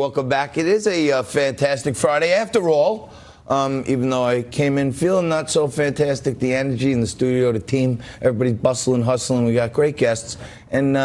welcome back. It is a fantastic Friday after all. Even though I came in feeling not so fantastic, the energy in the studio, the team, everybody's bustling, hustling. We got great guests. And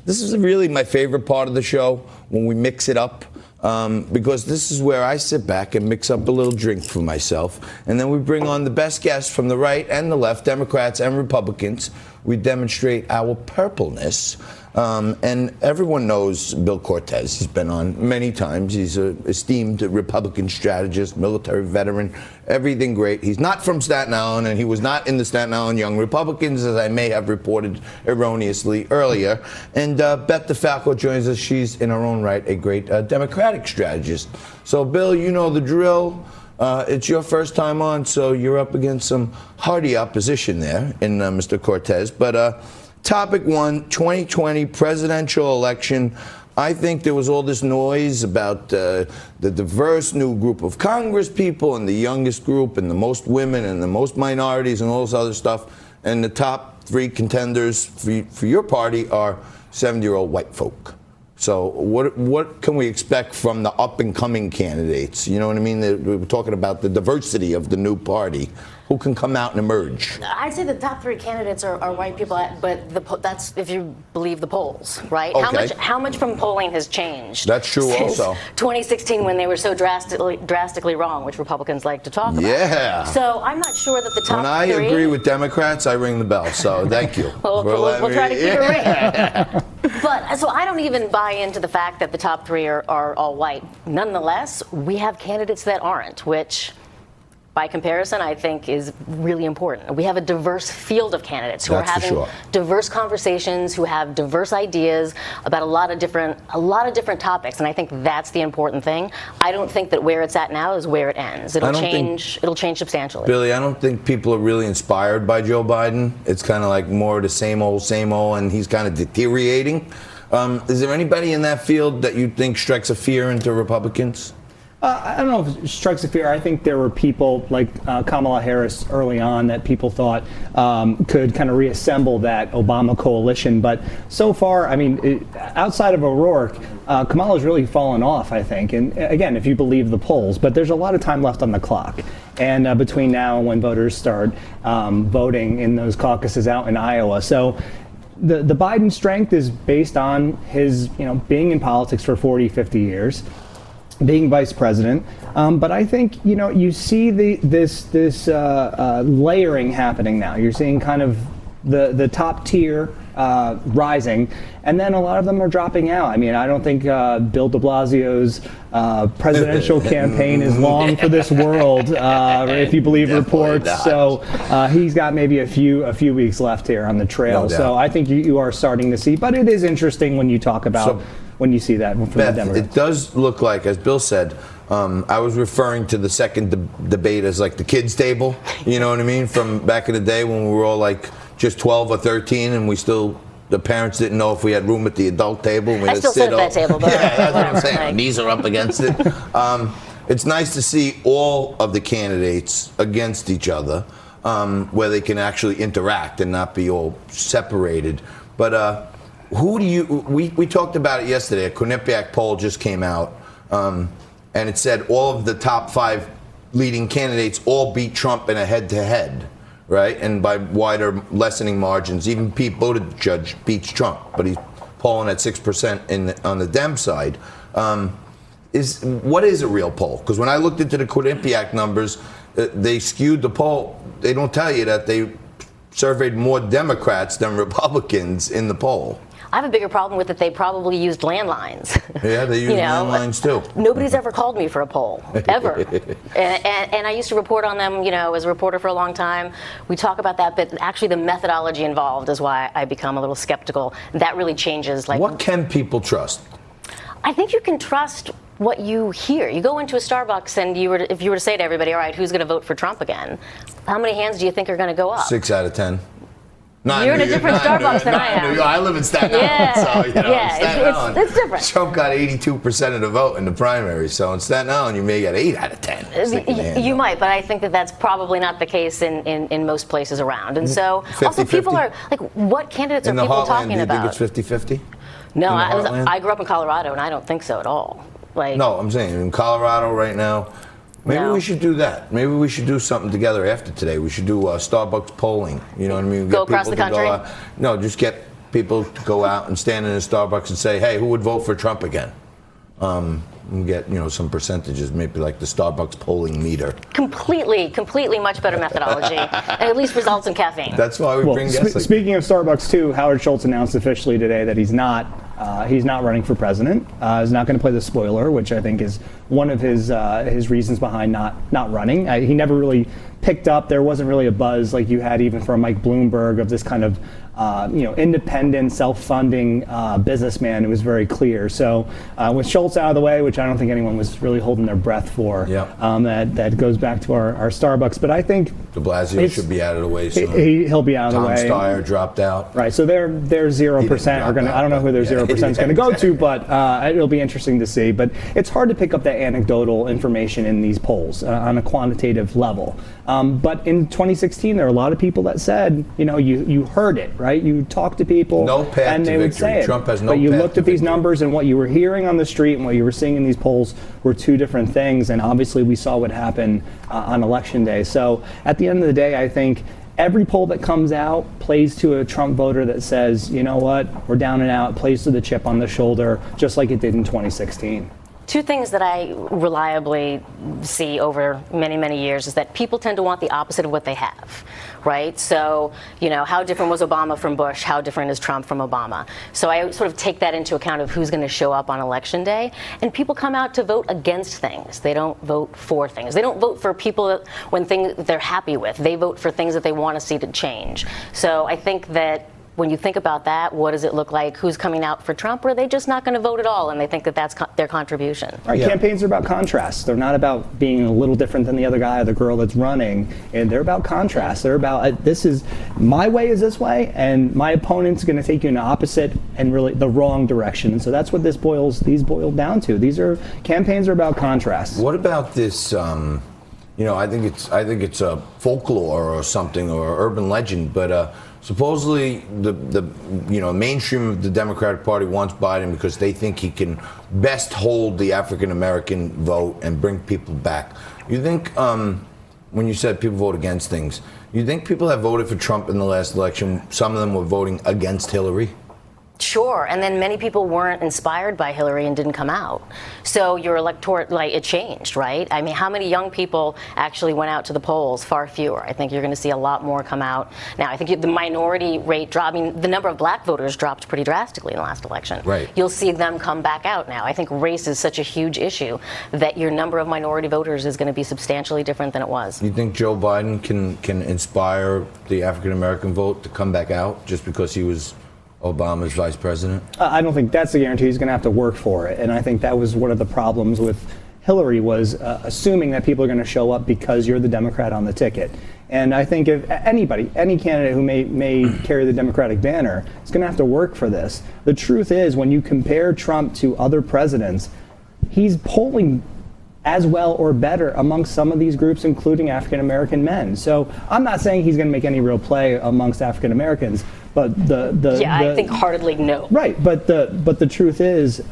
this is really my favorite part of the show, when we mix it up. Because this is where I sit back and mix up a little drink for myself. And then we bring on the best guests from the right and the left, Democrats and Republicans. We demonstrate our purpleness. And everyone knows Bill Cortese. He's been on many times. He's an esteemed Republican strategist, military veteran, everything great. He's not from Staten Island, and he was not in the Staten Island Young Republicans, as I may have reported erroneously earlier. And Beth DeFalco joins us. She's, in her own right, a great Democratic strategist. So, Bill, you know the drill. It's your first time on, so you're up against some hardy opposition there in Mr. Cortese. But Topic 1, 2020 presidential election. I think there was all this noise about the diverse new group of Congress people and the youngest group and the most women and the most minorities and all this other stuff. And the top 3 contenders for your party are 70-year-old white folk. So what can we expect from the up-and-coming candidates? You know what I mean? We were talking about the diversity of the new party. Who can come out and emerge? I'd say the top 3 candidates are white people, but that's if you believe the polls, right? Okay. How much from polling has changed? That's true also. 2016, when they were so drastically wrong, which Republicans like to talk about. Yeah. So I'm not sure that the top 3... When I agree with Democrats, I ring the bell. So thank you. We'll try to keep it ringing. But so I don't even buy into the fact that the top 3 are all white. Nonetheless, we have candidates that aren't, which, by comparison, I think is really important. We have a diverse field of candidates who are having diverse conversations, who have diverse ideas about a lot of different topics, and I think that's the important thing. I don't think that where it's at now is where it ends. It'll change substantially. Billy, I don't think people are really inspired by Joe Biden. It's kind of like more the same old, and he's kind of deteriorating. Is there anybody in that field that you think strikes a fear into Republicans? I don't know if it strikes a fear. I think there were people like Kamala Harris early on that people thought could kind of reassemble that Obama coalition. But so far, I mean, outside of O'Rourke, Kamala's really fallen off, I think. And again, if you believe the polls, but there's a lot of time left on the clock. And between now and when voters start voting in those caucuses out in Iowa. So the Biden strength is based on his, being in politics for 40, 50 years. Being vice president, but I think you see this layering happening now. You're seeing kind of the top tier rising, and then a lot of them are dropping out. I mean, I don't think Bill de Blasio's presidential campaign is long for this world, if you believe reports. Not. So he's got maybe a few weeks left here on the trail. No doubt. So I think you are starting to see, but it is interesting when you talk about. When you see that from Beth, the Democrats. it does look like, as Bill said, I was referring to the second debate as like the kids' table. You know what I mean? From back in the day when we were all like just 12 or 13, and the parents didn't know if we had room at the adult table. And we I still sit at that table, but yeah, that's what I'm saying. Our knees are up against it. It's nice to see all of the candidates against each other, where they can actually interact and not be all separated. But who do you? We talked about it yesterday. A Quinnipiac poll just came out, and it said all of the top 5 leading candidates all beat Trump in a head-to-head, right? And by wider, lessening margins. Even Pete Buttigieg beats Trump, but he's polling at 6% on the Dem side. What is a real poll? Because when I looked into the Quinnipiac numbers, they skewed the poll. They don't tell you that they surveyed more Democrats than Republicans in the poll. I have a bigger problem with it. They probably used landlines. Yeah, they use landlines too. Nobody's ever called me for a poll, ever. and I used to report on them, as a reporter for a long time. We talk about that, but actually the methodology involved is why I become a little skeptical. That really changes. What can people trust? I think you can trust what you hear. You go into a Starbucks and if you were to say to everybody, all right, who's going to vote for Trump again? How many hands do you think are going to go up? 6 out of 10. You're in a different Starbucks than I am. I live in Staten Island, so it's different. Trump got 82% of the vote in the primary, so in Staten Island you may get 8 out of 10. You might, but I think that's probably not the case in most places around. And so, 50, also people are like, what candidates are people talking about? Do you think it's 50-50? No, I grew up in Colorado, and I don't think so at all. Like, No, I'm saying in Colorado right now. Maybe No. we should do that. Maybe we should do something together after today. We should do Starbucks polling. You know what I mean? Go across the country? No, just get people to go out and stand in a Starbucks and say, hey, who would vote for Trump again? And get, some percentages, maybe like the Starbucks polling meter. completely much better methodology, and at least results in caffeine. That's why we bring guests. Speaking of Starbucks, too, Howard Schultz announced officially today that he's not running for president. He's not going to play the spoiler, which I think is one of his reasons behind not running. He never really picked up. There wasn't really a buzz like you had even from Mike Bloomberg of this kind of independent, self-funding businessman. It was very clear. So with Schultz out of the way, which I don't think anyone was really holding their breath for, that goes back to our Starbucks. But I think de Blasio should be out of the way soon. He'll be out of the way. Tom Steyer dropped out. Right. So their 0% are going to. I don't know who their 0% is going to go to, but it'll be interesting to see. But it's hard to pick up that anecdotal information in these polls on a quantitative level. But in 2016, there were a lot of people that said, you heard it, right? You talked to people, no path and to they would victory. say it. Trump has no But you path looked to at these victory. numbers, and what you were hearing on the street and what you were seeing in these polls were two different things. And obviously, we saw what happened on Election Day. So at the end of the day, I think every poll that comes out plays to a Trump voter that says, you know what, we're down and out, plays to the chip on the shoulder, just like it did in 2016. Two things that I reliably see over many, many years is that people tend to want the opposite of what they have, right? So, how different was Obama from Bush? How different is Trump from Obama? So I sort of take that into account of who's going to show up on Election Day. And people come out to vote against things. They don't vote for things. They don't vote for people when things they're happy with. They vote for things that they want to see to change. So I think that when you think about that, what does it look like? Who's coming out for Trump? Or are they just not going to vote at all, and they think that that's their contribution? Right. Yeah. Campaigns are about contrast. They're not about being a little different than the other guy or the girl that's running. And they're about contrast. They're about my way is this way, and my opponent's going to take you in the opposite and really the wrong direction. And so that's what these boil down to. Campaigns are about contrast. What about this? I think it's a folklore or something or urban legend, but. Supposedly, the mainstream of the Democratic Party wants Biden because they think he can best hold the African American vote and bring people back. You think, when you said people vote against things, you think people that voted for Trump in the last election, some of them were voting against Hillary? Sure, and then many people weren't inspired by Hillary and didn't come out. So your electorate, it changed, right? I mean, how many young people actually went out to the polls? Far fewer. I think you're going to see a lot more come out. Now, I think the minority rate dropped. I mean, the number of black voters dropped pretty drastically in the last election. Right. You'll see them come back out now. I think race is such a huge issue that your number of minority voters is going to be substantially different than it was. You think Joe Biden can inspire the African American vote to come back out just because he was Obama's vice president? I don't think that's a guarantee. He's going to have to work for it. And I think that was one of the problems with Hillary was assuming that people are going to show up because you're the Democrat on the ticket. And I think if any candidate who may carry the Democratic banner is going to have to work for this. The truth is, when you compare Trump to other presidents, he's polling as well or better amongst some of these groups, including African American men. So I'm not saying he's going to make any real play amongst African Americans, but I think heartedly no. Right, but the truth is,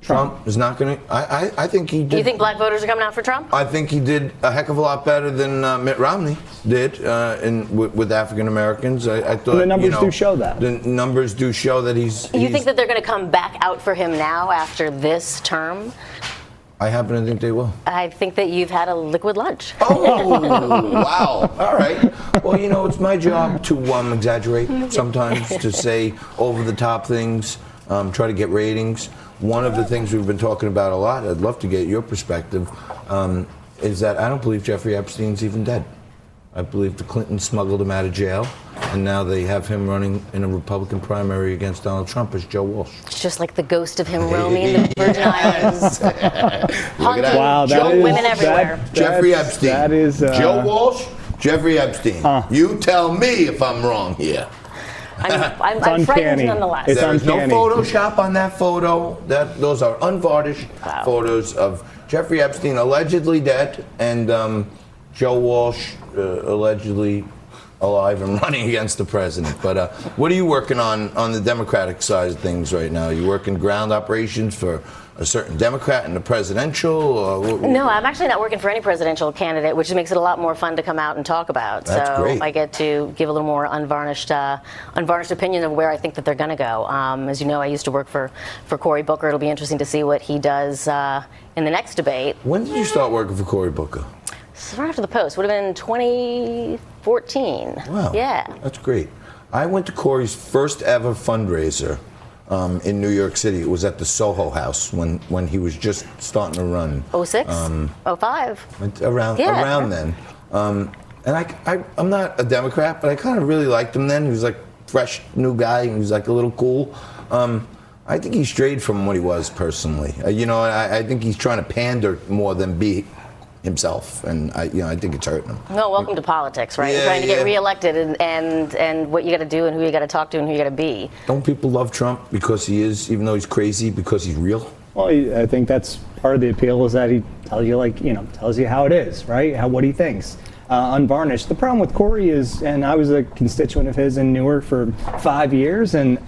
Trump is not going to. I think he did. You think black voters are coming out for Trump? I think he did a heck of a lot better than Mitt Romney did with African Americans. I thought the numbers do show that. The numbers do show that he's. You think that they're going to come back out for him now after this term? I happen to think they will. I think that you've had a liquid lunch. Oh, wow. All right. Well, it's my job to exaggerate sometimes, to say over-the-top things, try to get ratings. One of the things we've been talking about a lot, I'd love to get your perspective, is that I don't believe Jeffrey Epstein's even dead. I believe the Clintons smuggled him out of jail, and now they have him running in a Republican primary against Donald Trump as Joe Walsh. It's just like the ghost of him roaming the Virgin Islands. Hunting wow, women everywhere. Jeffrey Epstein. That is Joe Walsh, Jeffrey Epstein. You tell me if I'm wrong here. I'm frightened nonetheless. There is no Photoshop on that photo. Those are unvarnished photos of Jeffrey Epstein allegedly dead and Joe Walsh allegedly alive and running against the president. But what are you working on the Democratic side of things right now? You working ground operations for a certain Democrat in the presidential? Or No, I'm actually not working for any presidential candidate, which makes it a lot more fun to come out and talk about. That's so great. I get to give a little more unvarnished opinion of where I think that they're going to go. As you know, I used to work for Cory Booker. It'll be interesting to see what he does in the next debate. When did you start working for Cory Booker? Right after the post. Would have been 2014. Wow. Yeah. That's great. I went to Cory's first ever fundraiser in New York City. It was at the Soho House when he was just starting to run. 06? 05? Around then. And I'm not a Democrat, but I kind of really liked him then. He was like fresh new guy. He was like a little cool. I think he strayed from what he was personally. I think he's trying to pander more than be himself, and I think it's hurting him. No, welcome to politics, right? Yeah, You're trying to yeah. get reelected, and what you got to do, and who you got to talk to, and who you got to be. Don't people love Trump because he is, even though he's crazy, because he's real? Well, I think that's part of the appeal, is that he tells you, tells you how it is, right? What he thinks. Unvarnished. The problem with Cory is, and I was a constituent of his in Newark for 5 years, and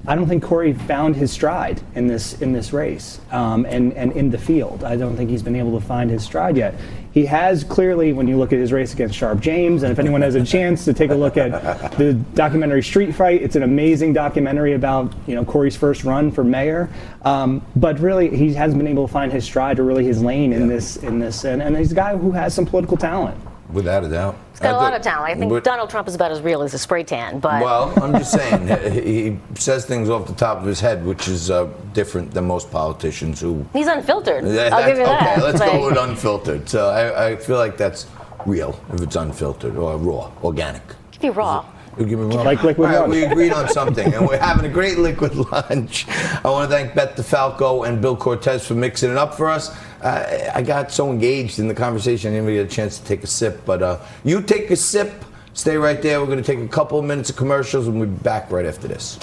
I don't think Cory found his stride in this race and in the field. I don't think he's been able to find his stride yet. He has clearly, when you look at his race against Sharp James, and if anyone has a chance to take a look at the documentary Street Fight, it's an amazing documentary about Cory's first run for mayor. But really, he hasn't been able to find his stride or really his lane in this, and he's a guy who has some political talent. Without a doubt. He's got a lot of talent. I think Donald Trump is about as real as a spray tan. But well, I'm just saying, he says things off the top of his head, which is different than most politicians who. He's unfiltered. I'll give you that. Okay, let's go with unfiltered. So I feel like that's real if it's unfiltered or raw, organic. Give you raw. You give me raw. Like liquid All right, lunch. we agreed on something, and we're having a great liquid lunch. I want to thank Beth DeFalco and Bill Cortese for mixing it up for us. I got so engaged in the conversation, I didn't even get a chance to take a sip. But you take a sip, stay right there. We're going to take a couple of minutes of commercials, and we'll be back right after this.